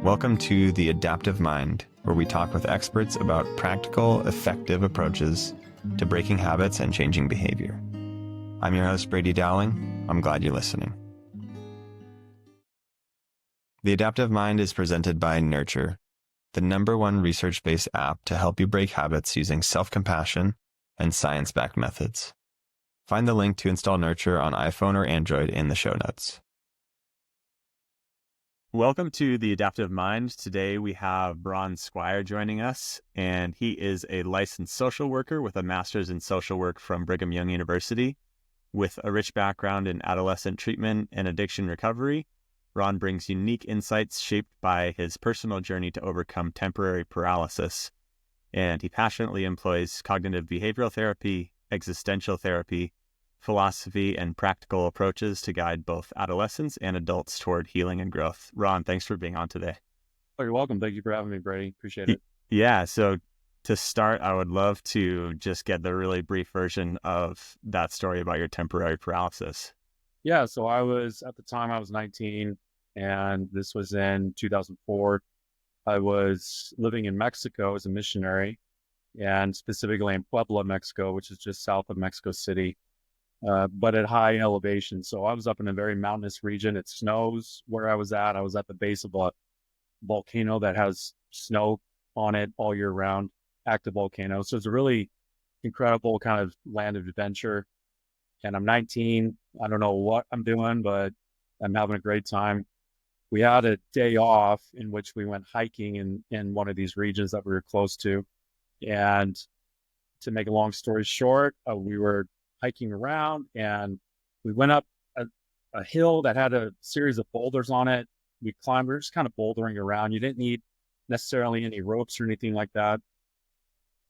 Welcome to The Adaptive Mind, where we talk with experts about practical, effective approaches to breaking habits and changing behavior. I'm your host, Brady Dowling. I'm glad you're listening. The Adaptive Mind is presented by Nurture, the #1 research-based app to help you break habits using self-compassion and science-backed methods. Find the link to install Nurture on iPhone or Android in the show notes. Welcome to The Adaptive Mind. Today we have Squire joining us, and he is a licensed social worker with a master's in social work from Brigham Young University. With a rich background in adolescent treatment and addiction recovery, Ron brings unique insights shaped by his personal journey to overcome temporary paralysis, and he passionately employs cognitive behavioral therapy, existential therapy, philosophy, and practical approaches to guide both adolescents and adults toward healing and growth. Ron, thanks for being on today. Oh, you're welcome. Thank you for having me, Brady. Appreciate it. Yeah, so to start, I would love to just get the really brief version of that story about your temporary paralysis. Yeah, so at the time I was 19, and this was in 2004. I was living in Mexico as a missionary, and specifically in Puebla, Mexico, which is just south of Mexico City, but at high elevation. So I was up in a very mountainous region. It snows where I was at. I was at the base of a volcano that has snow on it all year round, active volcano. So it's a really incredible kind of land of adventure. And I'm 19. I don't know what I'm doing, but I'm having a great time. We had a day off in which we went hiking in one of these regions that we were close to. And to make a long story short, we were hiking around and we went up a hill that had a series of boulders on it. We were just kind of bouldering around. You didn't need necessarily any ropes or anything like that.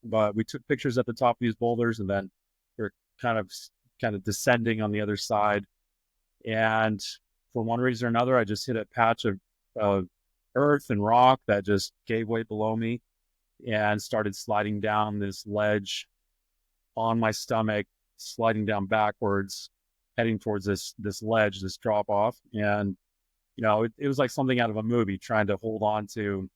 But we took pictures at the top of these boulders, and then we're kind of descending on the other side. And for one reason or another, I just hit a patch of earth and rock that just gave way below me and started sliding down this ledge on my stomach, sliding down backwards, heading towards this ledge, this drop off. And, it was like something out of a movie, trying to hold on to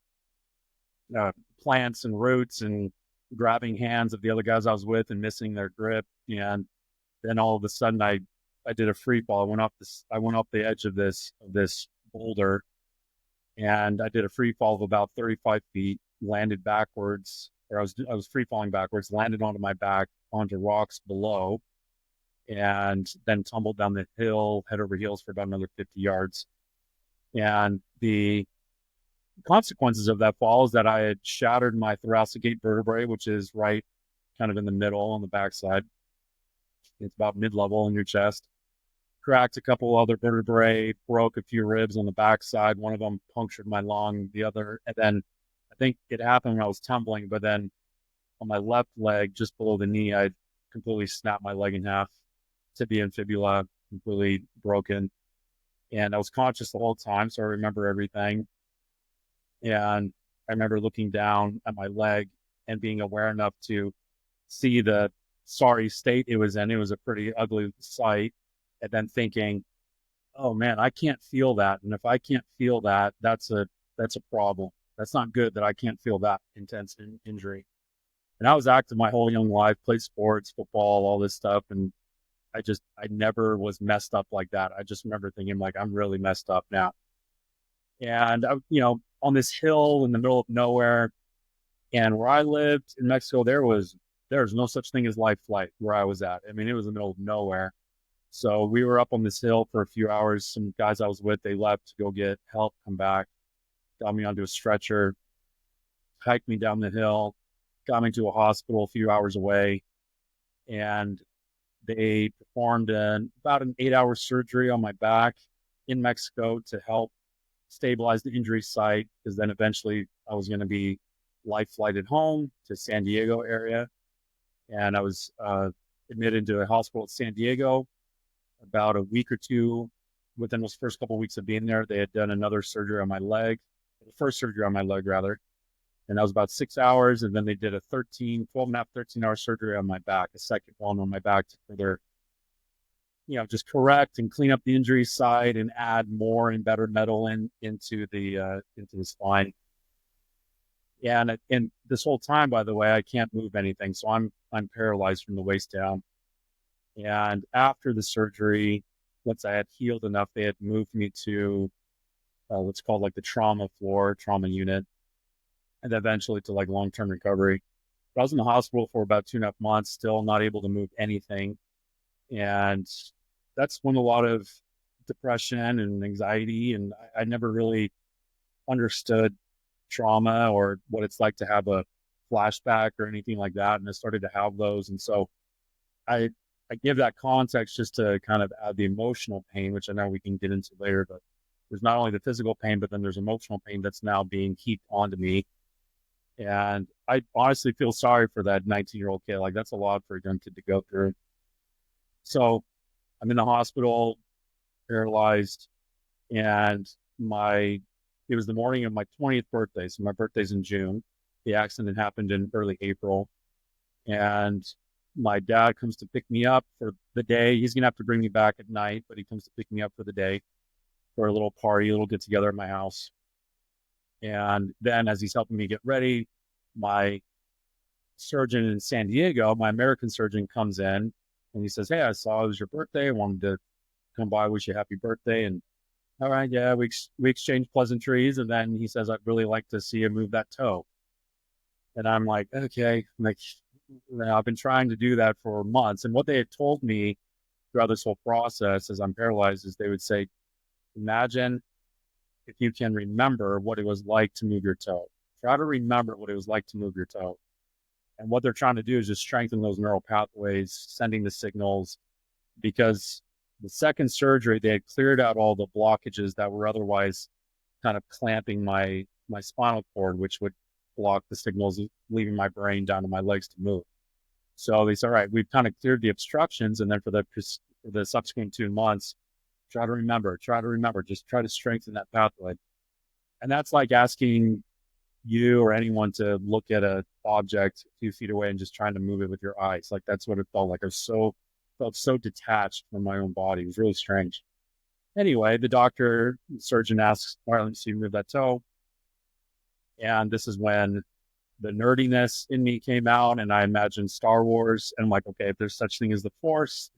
plants and roots and grabbing hands of the other guys I was with and missing their grip. And then all of a sudden I did a free fall. I went off the edge of this boulder, and I did a free fall of about 35 feet, landed backwards, or I was free falling backwards, landed onto my back, onto rocks below, and then tumbled down the hill, head over heels for about another 50 yards. And the consequences of that fall is that I had shattered my thoracic gate vertebrae, which is right kind of in the middle on the backside. It's about mid-level in your chest. Cracked a couple other vertebrae, broke a few ribs on the backside. One of them punctured my lung, the other, and then I think it happened when I was tumbling, but then on my left leg, just below the knee, I completely snapped my leg in half, tibia and fibula completely broken. And I was conscious the whole time, so I remember everything. And I remember looking down at my leg and being aware enough to see the sorry state it was in. It was a pretty ugly sight. And then thinking, oh man, I can't feel that. And if I can't feel that, that's a problem. That's not good that I can't feel that intense injury. And I was active my whole young life, played sports, football, all this stuff. And I never was messed up like that. I just remember thinking like, I'm really messed up now. And, on this hill in the middle of nowhere, and where I lived in Mexico, there's no such thing as life flight where I was at. I mean, it was in the middle of nowhere. So we were up on this hill for a few hours. Some guys I was with, they left to go get help, come back, got me onto a stretcher, hiked me down the hill, got me to a hospital a few hours away, and they performed about an 8-hour surgery on my back in Mexico to help stabilize the injury site, because then eventually I was going to be life flighted home to San Diego area. And I was admitted to a hospital at San Diego. About a week or two within those first couple of weeks of being there, they had done another surgery on my leg, the first surgery on my leg rather. And that was about 6 hours. And then they did a 13 hour surgery on my back, a second one on my back to further just correct and clean up the injury site and add more and better metal into the spine. And this whole time, by the way, I can't move anything, so I'm paralyzed from the waist down. And after the surgery, once I had healed enough, they had moved me to what's called like the trauma unit, and eventually to like long-term recovery. But I was in the hospital for about 2.5 months, still not able to move anything. And that's when a lot of depression and anxiety, and I never really understood trauma or what it's like to have a flashback or anything like that. And I started to have those. And so I, I give that context just to kind of add the emotional pain, which I know we can get into later, but there's not only the physical pain, but then there's emotional pain that's now being heaped onto me. And I honestly feel sorry for that 19-year-old kid. Like, that's a lot for a young kid to go through. So I'm in the hospital, paralyzed, and it was the morning of my 20th birthday. So my birthday's in June. The accident happened in early April. And my dad comes to pick me up for the day. He's going to have to bring me back at night, but he comes to pick me up for the day for a little party, a little get together at my house. And then as he's helping me get ready, my surgeon in San Diego, my American surgeon, comes in and he says, "Hey, I saw it was your birthday. I wanted to come by, wish you a happy birthday." And all right, yeah, we exchange pleasantries. And then he says, "I'd really like to see you move that toe." And I'm like, okay, like, I've been trying to do that for months. And what they had told me throughout this whole process as I'm paralyzed is they would say, imagine if you can remember what it was like to move your toe. Try to remember what it was like to move your toe. And what they're trying to do is just strengthen those neural pathways, sending the signals, because the second surgery, they had cleared out all the blockages that were otherwise kind of clamping my spinal cord, which would block the signals leaving my brain down to my legs to move. So they said, all right, we've kind of cleared the obstructions. And then for the subsequent 2 months, try to remember, just try to strengthen that pathway. And that's like asking you or anyone to look at an object a few feet away and just trying to move it with your eyes. Like, that's what it felt like. I felt so detached from my own body. It was really strange. Anyway, the surgeon asks, all right, let me see you move that toe. And this is when the nerdiness in me came out, and I imagined Star Wars. And I'm like, okay, if there's such thing as the Force,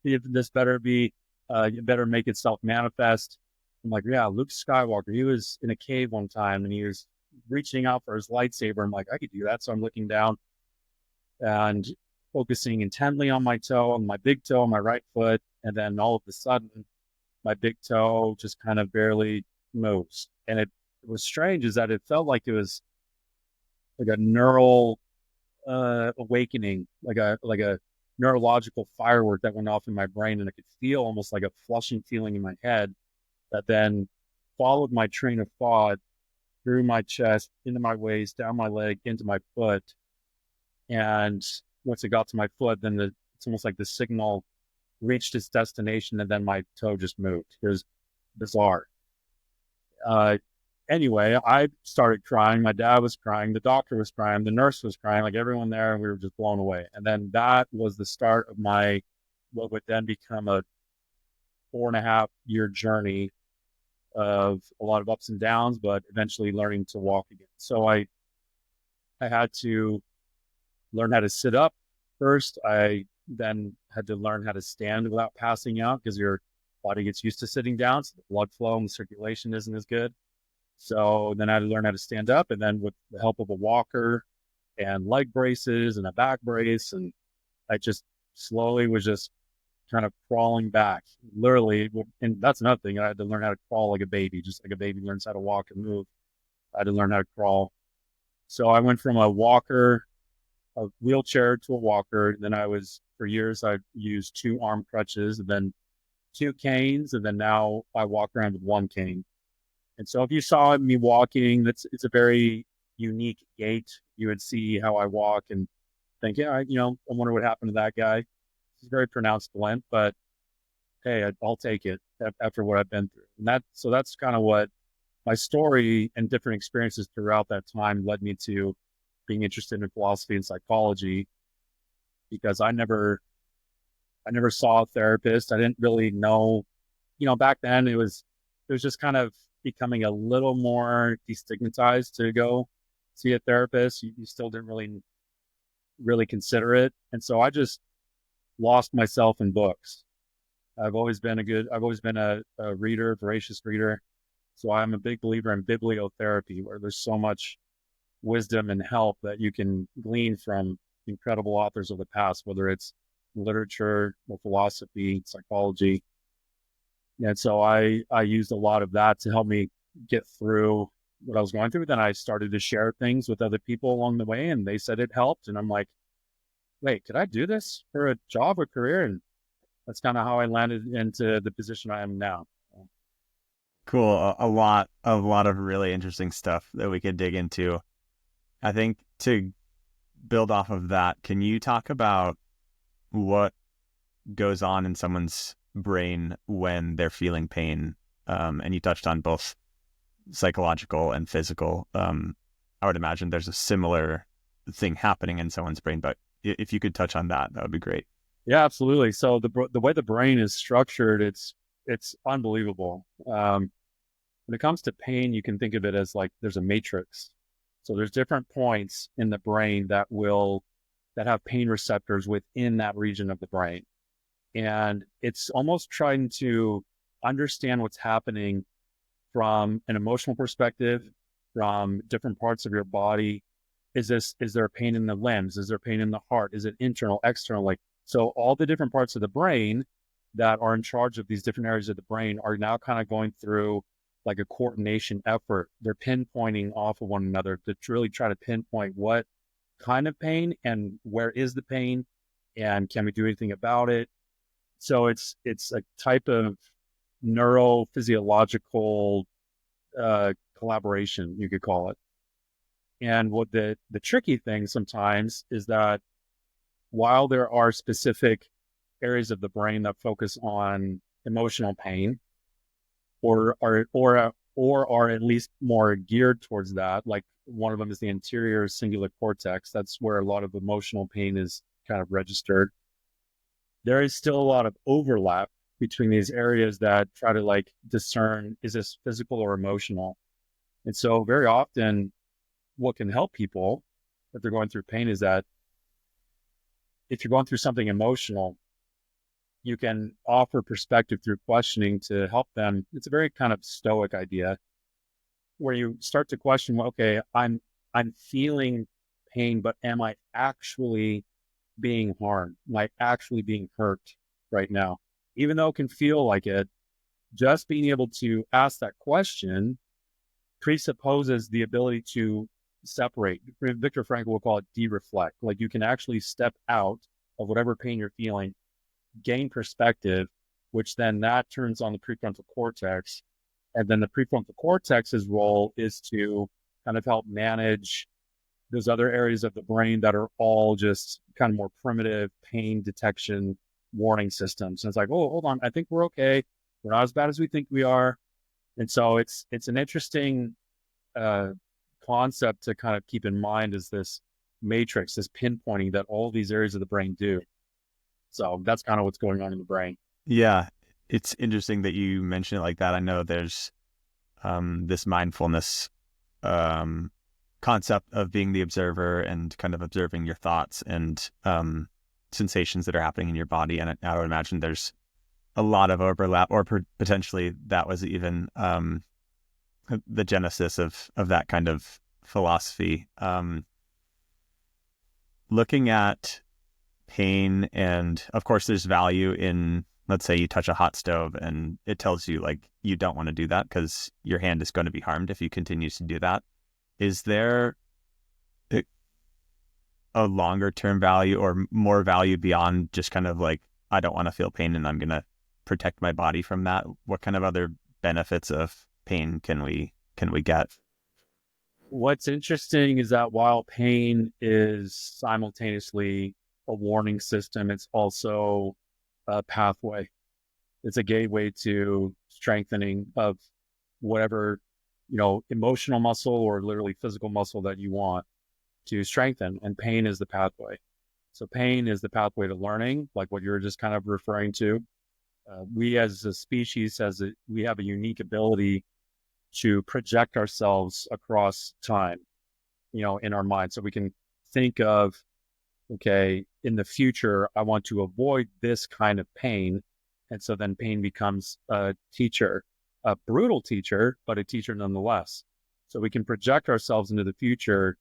this better be, it better make itself manifest. I'm like, yeah, Luke Skywalker, he was in a cave one time and he was reaching out for his lightsaber. I'm like, I could do that. So I'm looking down and focusing intently on my toe, on my big toe, on my right foot. And then all of a sudden, my big toe just kind of barely moves. And it was strange is that it felt like it was like a neural awakening, like a neurological firework that went off in my brain, and I could feel almost like a flushing feeling in my head that then followed my train of thought through my chest, into my waist, down my leg, into my foot. And once it got to my foot, then it's almost like the signal reached its destination, and then my toe just moved. It was bizarre. Anyway, I started crying. My dad was crying. The doctor was crying. The nurse was crying. Like, everyone there, and we were just blown away. And then that was the start of what would then become a 4.5-year journey of a lot of ups and downs, but eventually learning to walk again. So I had to learn how to sit up first. I then had to learn how to stand without passing out, because your body gets used to sitting down, so the blood flow and the circulation isn't as good. So then I had to learn how to stand up, and then with the help of a walker and leg braces and a back brace, and I just slowly was just kind of crawling back, literally. And that's another thing. I had to learn how to crawl like a baby, just like a baby learns how to walk and move. I had to learn how to crawl. So I went from a wheelchair to a walker. Then for years, I used 2 arm crutches, and then 2 canes. And then now I walk around with 1 cane. And so if you saw me walking, it's a very unique gait. You would see how I walk and think, yeah, I wonder what happened to that guy. It's a very pronounced limp, but hey, I'll take it after what I've been through. And that's kind of what my story and different experiences throughout that time led me to being interested in philosophy and psychology, because I never I never saw a therapist. I didn't really know, back then it was just kind of becoming a little more destigmatized to go see a therapist. You still didn't really consider it. And so I just lost myself in books. I've always been a reader, voracious reader. So I'm a big believer in bibliotherapy, where there's so much wisdom and help that you can glean from incredible authors of the past, whether it's literature or philosophy, psychology. And so I used a lot of that to help me get through what I was going through. Then I started to share things with other people along the way, and they said it helped. And I'm like, wait, could I do this for a job or career? And that's kind of how I landed into the position I am now. Cool. A lot of really interesting stuff that we could dig into. I think to build off of that, can you talk about what goes on in someone's brain when they're feeling pain? And you touched on both psychological and physical. I would imagine there's a similar thing happening in someone's brain, but if you could touch on that, that would be great. Yeah, absolutely. So the way the brain is structured, it's unbelievable. When it comes to pain, you can think of it as like there's a matrix. So there's different points in the brain that have pain receptors within that region of the brain. And it's almost trying to understand what's happening from an emotional perspective, from different parts of your body. Is there pain in the limbs? Is there pain in the heart? Is it internal, external? Like, so all the different parts of the brain that are in charge of these different areas of the brain are now kind of going through like a coordination effort. They're pinpointing off of one another to really try to pinpoint what kind of pain and where is the pain and can we do anything about it. So it's a type of neurophysiological collaboration, you could call it. And what the tricky thing sometimes is that while there are specific areas of the brain that focus on emotional pain, or are at least more geared towards that, like one of them is the anterior cingulate cortex. That's where a lot of emotional pain is kind of registered. There is still a lot of overlap between these areas that try to like discern, is this physical or emotional? And so very often what can help people if they're going through pain is that if you're going through something emotional, you can offer perspective through questioning to help them. It's a very kind of stoic idea where you start to question, well, okay, I'm feeling pain, but am I actually being harmed? Am I actually being hurt right now? Even though it can feel like it, just being able to ask that question presupposes the ability to separate. Viktor Frankl will call it de-reflect. Like you can actually step out of whatever pain you're feeling, gain perspective, which then that turns on the prefrontal cortex. And then the prefrontal cortex's role is to kind of help manage those other areas of the brain that are all just kind of more primitive pain detection warning systems. And it's like, oh, hold on, I think we're okay. We're not as bad as we think we are. And so it's an interesting concept to kind of keep in mind, is this matrix, this pinpointing that all these areas of the brain do. So that's kind of what's going on in the brain. Yeah, it's interesting that you mention it like that. I know there's this mindfulness concept of being the observer and kind of observing your thoughts and sensations that are happening in your body. And I would imagine there's a lot of overlap, or potentially that was even the genesis of that kind of philosophy. Looking at pain, and of course there's value in, let's say you touch a hot stove and it tells you like you don't want to do that because your hand is going to be harmed if you continue to do that. Is there a longer term value or more value beyond just kind of like, I don't want to feel pain and I'm going to protect my body from that? What kind of other benefits of pain can we get? What's interesting is that while pain is simultaneously a warning system, it's also a pathway. It's a gateway to strengthening of whatever, emotional muscle or literally physical muscle that you want to strengthen. And pain is the pathway. So pain is the pathway to learning, like what you were just kind of referring to. We as a species, we have a unique ability to project ourselves across time, in our mind. So we can think of, okay, in the future, I want to avoid this kind of pain. And so then pain becomes a teacher, a brutal teacher, but a teacher nonetheless. So we can project ourselves into the future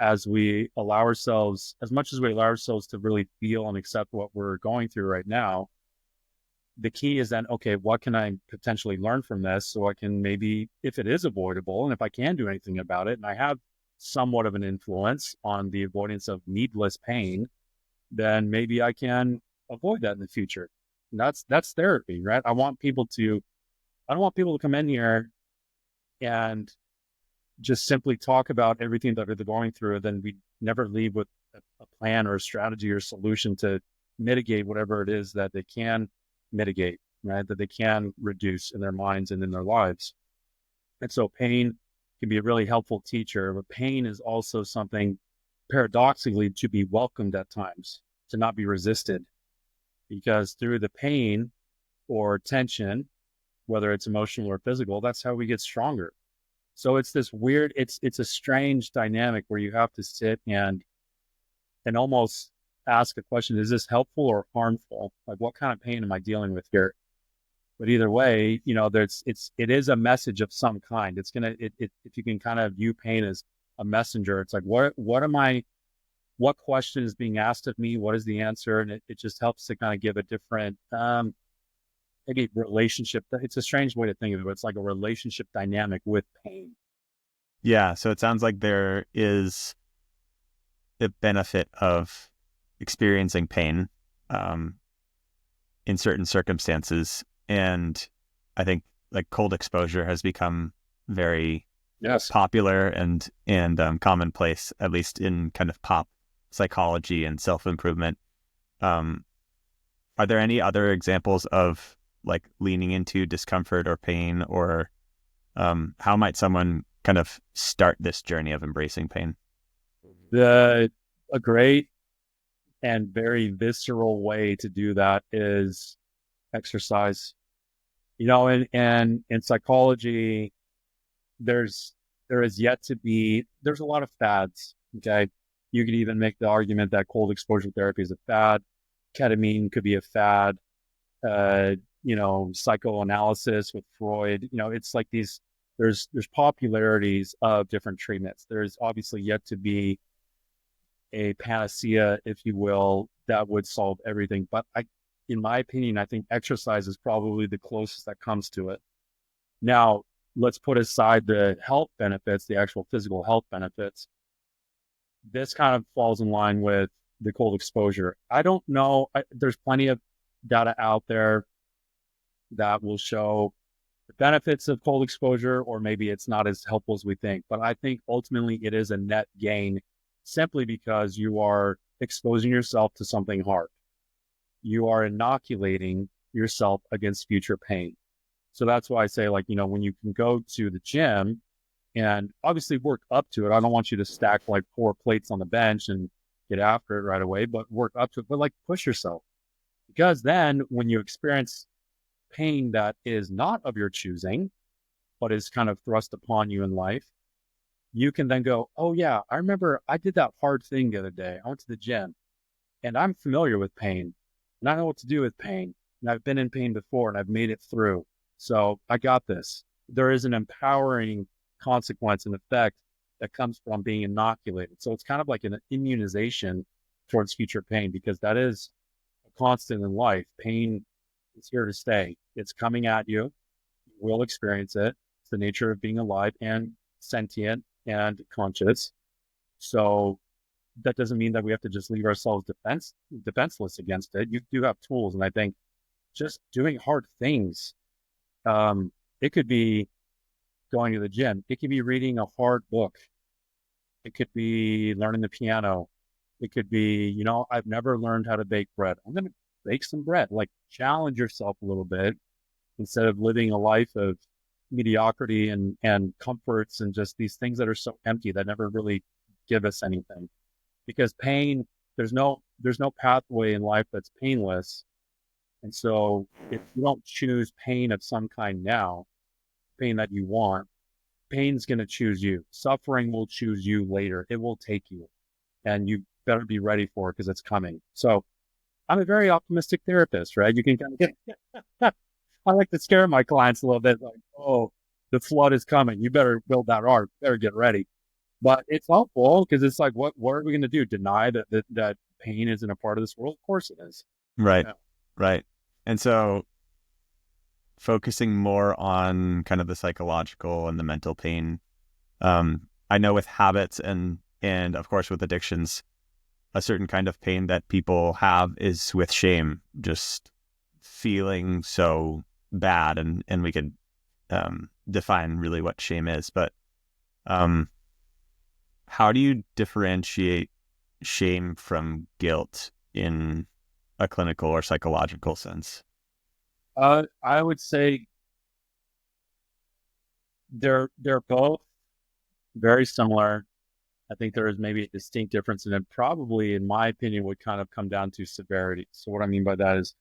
as we allow ourselves, as much as we allow ourselves to really feel and accept what we're going through right now. The key is then, okay, what can I potentially learn from this? So I can maybe, if it is avoidable and if I can do anything about it, and I have somewhat of an influence on the avoidance of needless pain, then maybe I can avoid that in the future. And that's therapy, right? I don't want people to come in here and just simply talk about everything that they're going through. Then we never leave with a plan or a strategy or solution to mitigate whatever it is that they can mitigate, right? That they can reduce in their minds and in their lives. And so pain can be a really helpful teacher, but pain is also something paradoxically to be welcomed at times, to not be resisted, because through the pain or tension, whether it's emotional or physical, that's how we get stronger. So it's this weird, it's a strange dynamic where you have to sit and almost ask a question, is this helpful or harmful? Like, what kind of pain am I dealing with here? But either way, it is a message of some kind. It's gonna, if you can kind of view pain as a messenger, it's like, what question is being asked of me? What is the answer? And it just helps to kind of give a different, maybe relationship. It's a strange way to think of it, but it's like a relationship dynamic with pain. Yeah. So it sounds like there is the benefit of experiencing pain in certain circumstances. And I think like cold exposure has become very popular and commonplace, at least in kind of pop psychology and self-improvement. Are there any other examples of like leaning into discomfort or pain, or how might someone kind of start this journey of embracing pain? A great and very visceral way to do that is exercise. And in psychology, there is yet to be, there's a lot of fads. Okay. You could even make the argument that cold exposure therapy is a fad. Ketamine could be a fad. Psychoanalysis with Freud, it's like there's popularities of different treatments. There's obviously yet to be a panacea, if you will, that would solve everything. But in my opinion, I think exercise is probably the closest that comes to it. Now, let's put aside the health benefits, the actual physical health benefits. This kind of falls in line with the cold exposure. I don't know. There's plenty of data out there that will show the benefits of cold exposure, or maybe it's not as helpful as we think. But I think ultimately it is a net gain simply because you are exposing yourself to something hard. You are inoculating yourself against future pain. So that's why I say, like, when you can go to the gym and obviously work up to it. I don't want you to stack like 4 plates on the bench and get after it right away, but work up to it, but like push yourself. Because then when you experience pain that is not of your choosing, but is kind of thrust upon you in life, you can then go, oh yeah, I remember I did that hard thing the other day. I went to the gym and I'm familiar with pain and I know what to do with pain. And I've been in pain before and I've made it through. So I got this. There is an empowering consequence and effect that comes from being inoculated. So it's kind of like an immunization towards future pain, because that is a constant in life. Pain is here to stay. It's coming at you. You will experience it. It's the nature of being alive and sentient and conscious. So that doesn't mean that we have to just leave ourselves defenseless against it. You do have tools. And I think just doing hard things, it could be going to the gym. It could be reading a hard book. It could be learning the piano. It could be, I've never learned how to bake bread. I'm going to bake some bread. Like, challenge yourself a little bit instead of living a life of mediocrity and comforts and just these things that are so empty that never really give us anything. Because pain, there's no there's no pathway in life that's painless. And so if you don't choose pain of some kind now, pain that you want, pain's going to choose you. Suffering will choose you later. It will take you, and you better be ready for it because it's coming. So I'm a very optimistic therapist, right? You can kind of get, I like to scare my clients a little bit, like, oh, the flood is coming. You better build that ark. Better get ready. But it's helpful because it's like, what are we going to do? Deny that pain isn't a part of this world? Of course it is. Right. Yeah. Right. And so focusing more on kind of the psychological and the mental pain. I know with habits and of course with addictions, a certain kind of pain that people have is with shame, just feeling so bad, and we could define really what shame is. But how do you differentiate shame from guilt in a clinical or psychological sense? I would say they're both very similar. I think there is maybe a distinct difference, and it probably, in my opinion, would kind of come down to severity. So what I mean by that is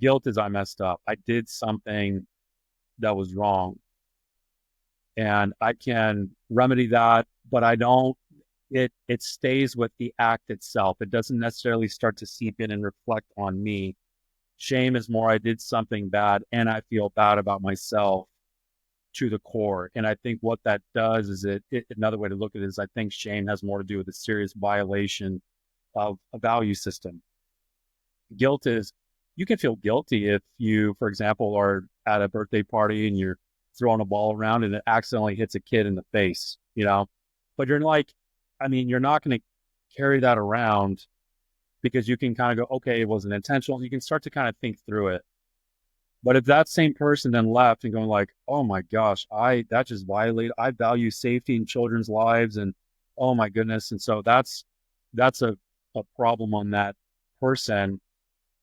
guilt is I messed up. I did something that was wrong, and I can remedy that, but I don't. It stays with the act itself. It doesn't necessarily start to seep in and reflect on me. Shame is more I did something bad and I feel bad about myself to the core. And I think what that does is another way to look at it is I think shame has more to do with a serious violation of a value system. Guilt is you can feel guilty if you, for example, are at a birthday party and you're throwing a ball around and it accidentally hits a kid in the face, but you're like, I mean, you're not going to carry that around because you can kind of go, okay, it wasn't intentional. You can start to kind of think through it. But if that same person then left and going like, oh my gosh, that just violated, I value safety in children's lives and oh my goodness. And so that's a problem on that person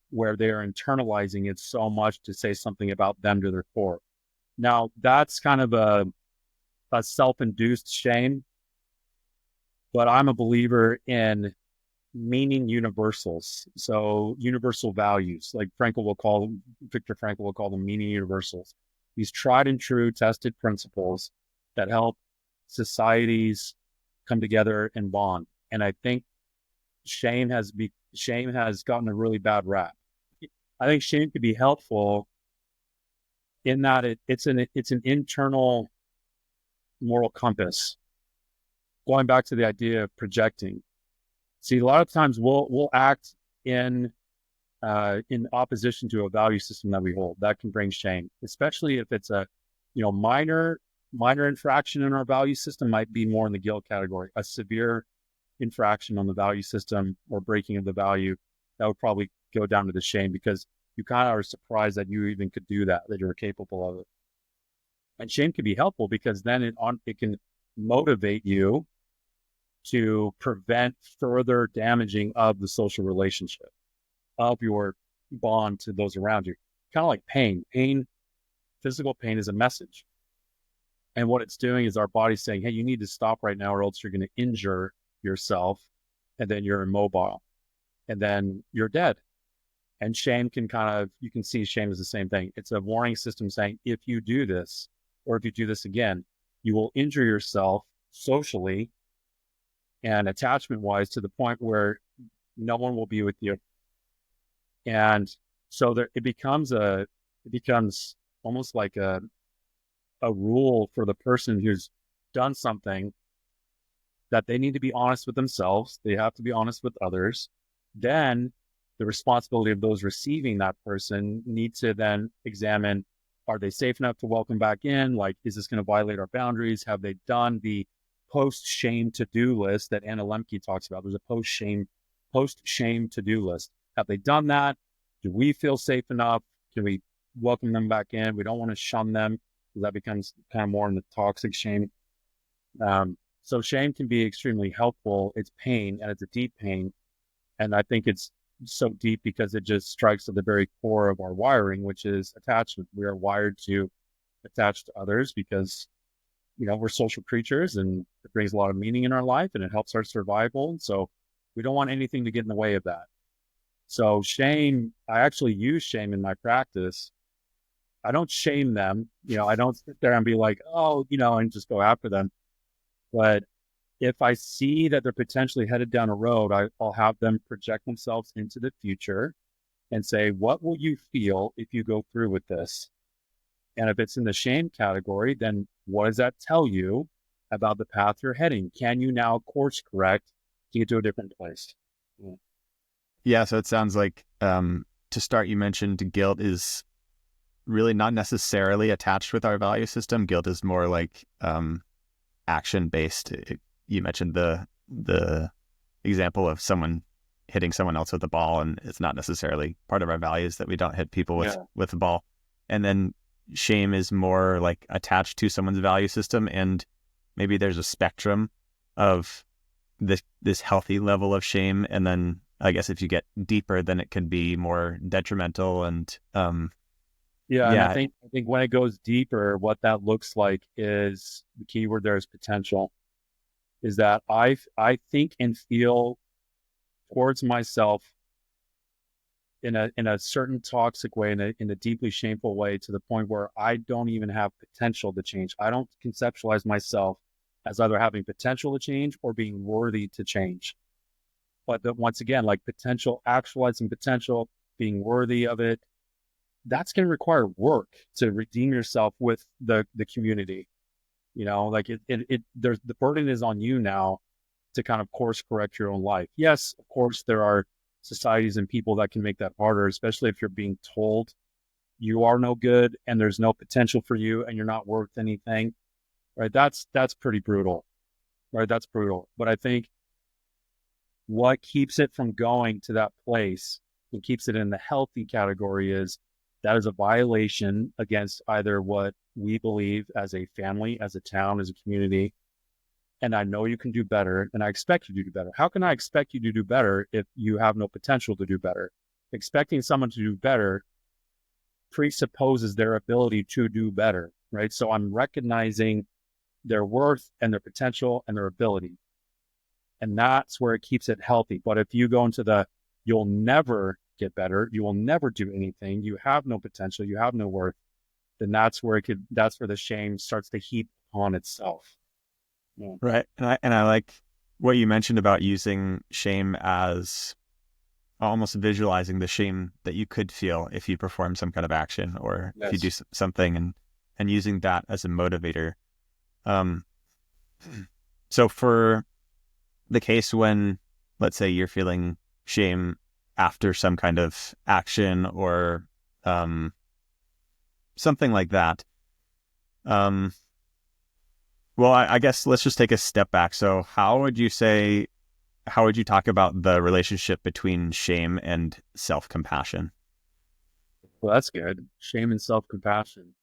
where they're internalizing it so much to say something about them to their core. Now that's kind of a self-induced shame, but I'm a believer in meaning universals. So universal values, like Viktor Frankl will call them meaning universals. These tried and true tested principles that help societies come together and bond. And I think shame has gotten a really bad rap. I think shame could be helpful in that it's an internal moral compass. Going back to the idea of projecting. See, a lot of times we'll act in opposition to a value system that we hold. That can bring shame, especially if it's a minor infraction in our value system might be more in the guilt category. A severe infraction on the value system or breaking of the value, that would probably go down to the shame because you kind of are surprised that you even could do that you're capable of it. And shame can be helpful because then it can motivate you to prevent further damaging of the social relationship, of your bond to those around you. Kind of like pain, physical pain is a message. And what it's doing is our body's saying, hey, you need to stop right now or else you're going to injure yourself. And then you're immobile and then you're dead. And shame you can see shame is the same thing. It's a warning system saying, if you do this, or if you do this again, you will injure yourself socially and attachment wise to the point where no one will be with you. And so it becomes almost like a rule for the person who's done something that they need to be honest with themselves. They have to be honest with others. Then the responsibility of those receiving that person need to then examine, are they safe enough to welcome back in? Like, is this going to violate our boundaries? Have they done the post-shame to-do list that Anna Lemke talks about? There's a post-shame to-do list. Have they done that? Do we feel safe enough? Can we welcome them back in? We don't want to shun them because that becomes kind of more in the toxic shame. So shame can be extremely helpful. It's pain and it's a deep pain. And I think it's so deep because it just strikes at the very core of our wiring, which is attachment. We are wired to attach to others because, we're social creatures and it brings a lot of meaning in our life and it helps our survival. And so We don't want anything to get in the way of that. So shame, I actually use shame in my practice. I don't shame them. I don't sit there and be like, oh, and just go after them. But if I see that they're potentially headed down a road, I'll have them project themselves into the future and say, what will you feel if you go through with this? And if it's in the shame category, then what does that tell you about the path you're heading? Can you now course correct to get to a different place? Yeah, so it sounds like to start, you mentioned guilt is really not necessarily attached with our value system. Guilt is more like action based. You mentioned the example of someone hitting someone else with the ball, and it's not necessarily part of our values that we don't hit people with the ball. And then shame is more like attached to someone's value system, and maybe there's a spectrum of this healthy level of shame, and then I guess if you get deeper, then it can be more detrimental. And and I think when it goes deeper, what that looks like is the key word there is potential. Is that I think and feel towards myself in a certain toxic way, in a deeply shameful way, to the point where I don't even have potential to change. I don't conceptualize myself as either having potential to change or being worthy to change. But once again, like potential, actualizing potential, being worthy of it, that's going to require work to redeem yourself with the community. Like there's the burden is on you now to kind of course correct your own life. Yes, of course, there are societies and people that can make that harder, especially if you're being told you are no good and there's no potential for you and you're not worth anything, right? That's pretty brutal, right? That's brutal. But I think what keeps it from going to that place and keeps it in the healthy category is that is a violation against either what we believe as a family, as a town, as a community. And I know you can do better, and I expect you to do better. How can I expect you to do better if you have no potential to do better? Expecting someone to do better presupposes their ability to do better, right? So I'm recognizing their worth and their potential and their ability. And that's where it keeps it healthy. But if you go into you'll never get better, you will never do anything, you have no potential, you have no worth, then that's where the shame starts to heap on itself. Yeah. Right. And I like what you mentioned about using shame as almost visualizing the shame that you could feel if you perform some kind of action, or if you do something, and using that as a motivator. So for the case when, let's say, you're feeling shame after some kind of action or something like that, well, I guess let's just take a step back. So how would you talk about the relationship between shame and self-compassion? Well, that's good. Shame and self-compassion.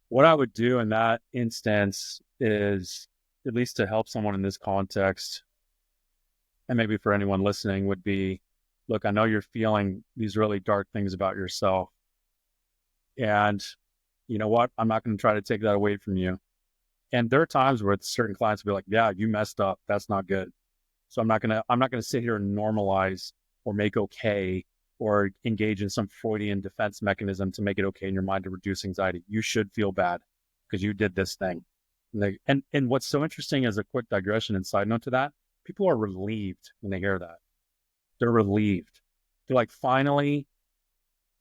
What I would do in that instance is, at least to help someone in this context, and maybe for anyone listening, would be, look, I know you're feeling these really dark things about yourself. And you know what? I'm not going to try to take that away from you. And there are times where certain clients will be like, yeah, you messed up. That's not good. So I'm not going to sit here and normalize or make okay or engage in some Freudian defense mechanism to make it okay in your mind to reduce anxiety. You should feel bad because you did this thing. And what's so interesting, as a quick digression and side note to that, people are relieved when they hear that. They're relieved. They're like, finally,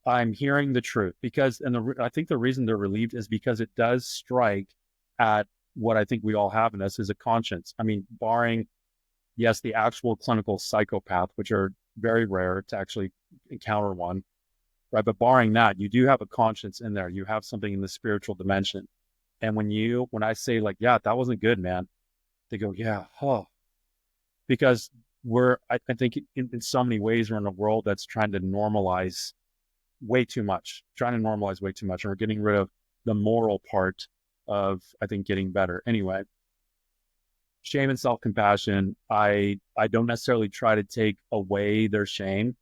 I'm hearing the truth. Because, I think the reason they're relieved is because it does strike at what I think we all have in us, is a conscience. I mean, barring, yes, the actual clinical psychopath, which are very rare to actually encounter one, right? But barring that, you do have a conscience in there. You have something in the spiritual dimension. And when I say like, yeah, that wasn't good, man, they go, yeah, because I think in so many ways, we're in a world that's trying to normalize way too much, and we're getting rid of the moral part of, I think, getting better. Anyway, shame and self-compassion, I don't necessarily try to take away their shame,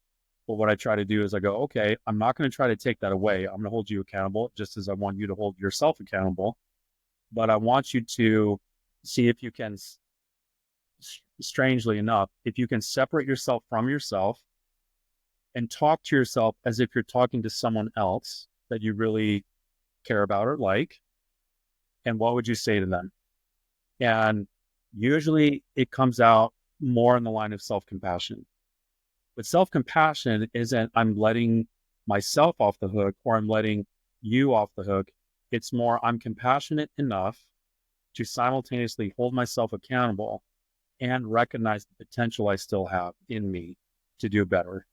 but what I try to do is I go, okay, I'm not going to try to take that away. I'm going to hold you accountable, just as I want you to hold yourself accountable. But I want you to see if you can strangely enough, if you can separate yourself from yourself and talk to yourself as if you're talking to someone else that you really care about or like, and what would you say to them? And usually it comes out more in the line of self-compassion. But self-compassion isn't I'm letting myself off the hook or I'm letting you off the hook. It's more I'm compassionate enough to simultaneously hold myself accountable and recognize the potential I still have in me to do better,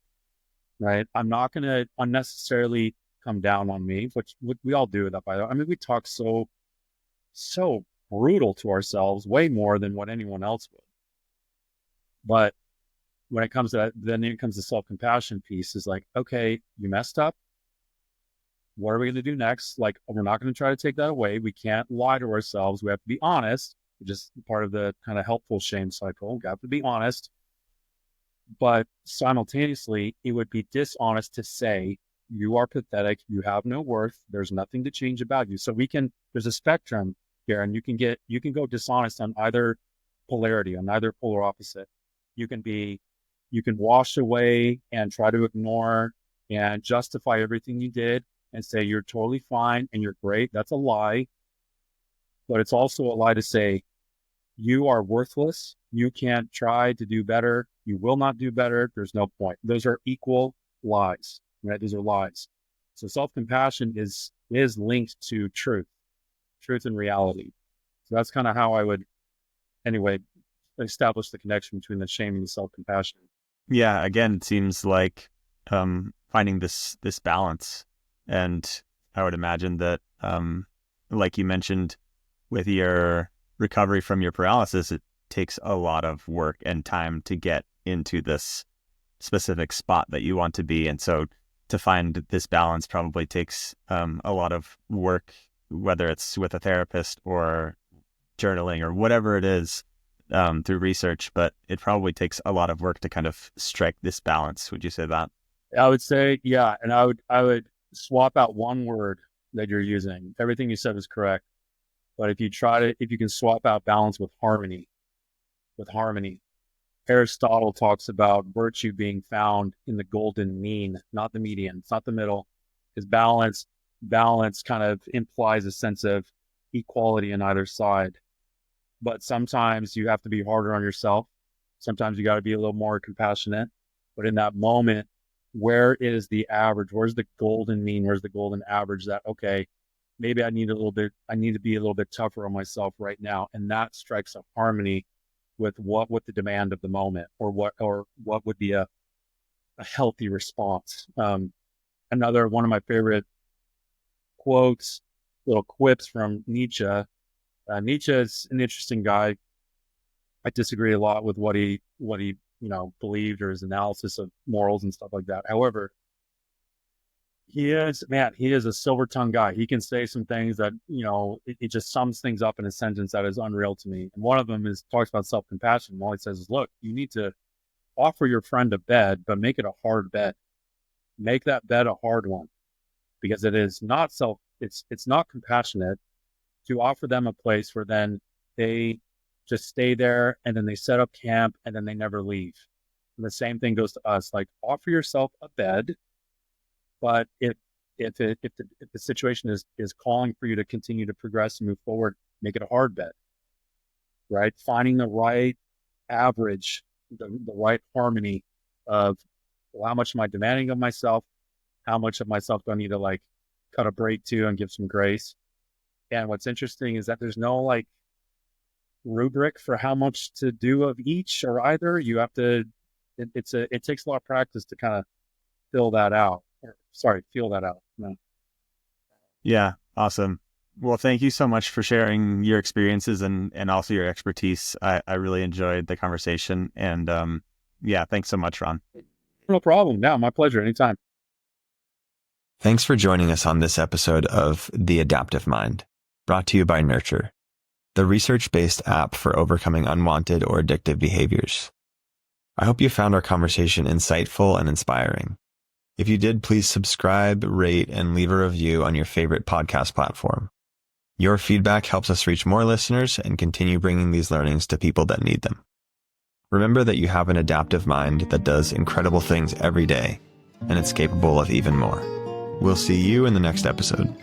right? I'm not going to unnecessarily come down on me, which we all do that, by the way. I mean, we talk so brutal to ourselves, way more than what anyone else would. But when it comes to that, then it comes to self-compassion piece is like, okay, you messed up. What are we going to do next? Like, we're not going to try to take that away. We can't lie to ourselves. We have to be honest, which is part of the kind of helpful shame cycle. We have to be honest. But simultaneously, it would be dishonest to say, you are pathetic. You have no worth. There's nothing to change about you. So there's a spectrum here, and you can go dishonest on either polarity, on either polar opposite. You can wash away and try to ignore and justify everything you did and say you're totally fine and you're great. That's a lie. But it's also a lie to say you are worthless. You can't try to do better. You will not do better. There's no point. Those are equal lies, right? Those are lies. So self-compassion is linked to truth and reality. So that's kind of how I would, anyway, establish the connection between the shame and the self-compassion. Yeah, again, it seems like finding this balance. And I would imagine that, like you mentioned, with your recovery from your paralysis, it takes a lot of work and time to get into this specific spot that you want to be. And so to find this balance probably takes a lot of work, whether it's with a therapist or journaling or whatever it is, through research, but it probably takes a lot of work to kind of strike this balance. Would you say that? I would say, yeah. And I would swap out one word that you're using. Everything you said is correct. But if you can swap out balance with harmony, Aristotle talks about virtue being found in the golden mean, not the median. It's not the middle. Because balance kind of implies a sense of equality on either side. But sometimes you have to be harder on yourself. Sometimes you got to be a little more compassionate. But in that moment, where is the average? Where's the golden mean? Where's the golden average that, okay, maybe I need to be a little bit tougher on myself right now. And that strikes a harmony with the demand of the moment, or what would be a healthy response. Another one of my favorite quotes, little quips from Nietzsche. Nietzsche is an interesting guy. I disagree a lot with what he believed, or his analysis of morals and stuff like that. However, he is a silver-tongued guy. He can say some things that, it just sums things up in a sentence that is unreal to me. And one of them talks about self-compassion. All he says is, look, you need to offer your friend a bed, but make it a hard bed. Make that bed a hard one, because it is not it's not compassionate to offer them a place where then they just stay there and then they set up camp and then they never leave. And the same thing goes to us. Like, offer yourself a bed, but if the situation is calling for you to continue to progress and move forward, make it a hard bed, right? Finding the right average, the right harmony of, well, how much am I demanding of myself? How much of myself do I need to cut a break to and give some grace? And what's interesting is that there's no rubric for how much to do of each or either. You have to, it takes a lot of practice to kind of feel that out. No. Yeah, awesome. Well, thank you so much for sharing your experiences and also your expertise. I really enjoyed the conversation, and yeah, thanks so much, Ron. No problem. Yeah, my pleasure. Anytime. Thanks for joining us on this episode of The Adaptive Mind, brought to you by Nurture, the research-based app for overcoming unwanted or addictive behaviors. I hope you found our conversation insightful and inspiring. If you did, please subscribe, rate, and leave a review on your favorite podcast platform. Your feedback helps us reach more listeners and continue bringing these learnings to people that need them. Remember that you have an adaptive mind that does incredible things every day, and it's capable of even more. We'll see you in the next episode.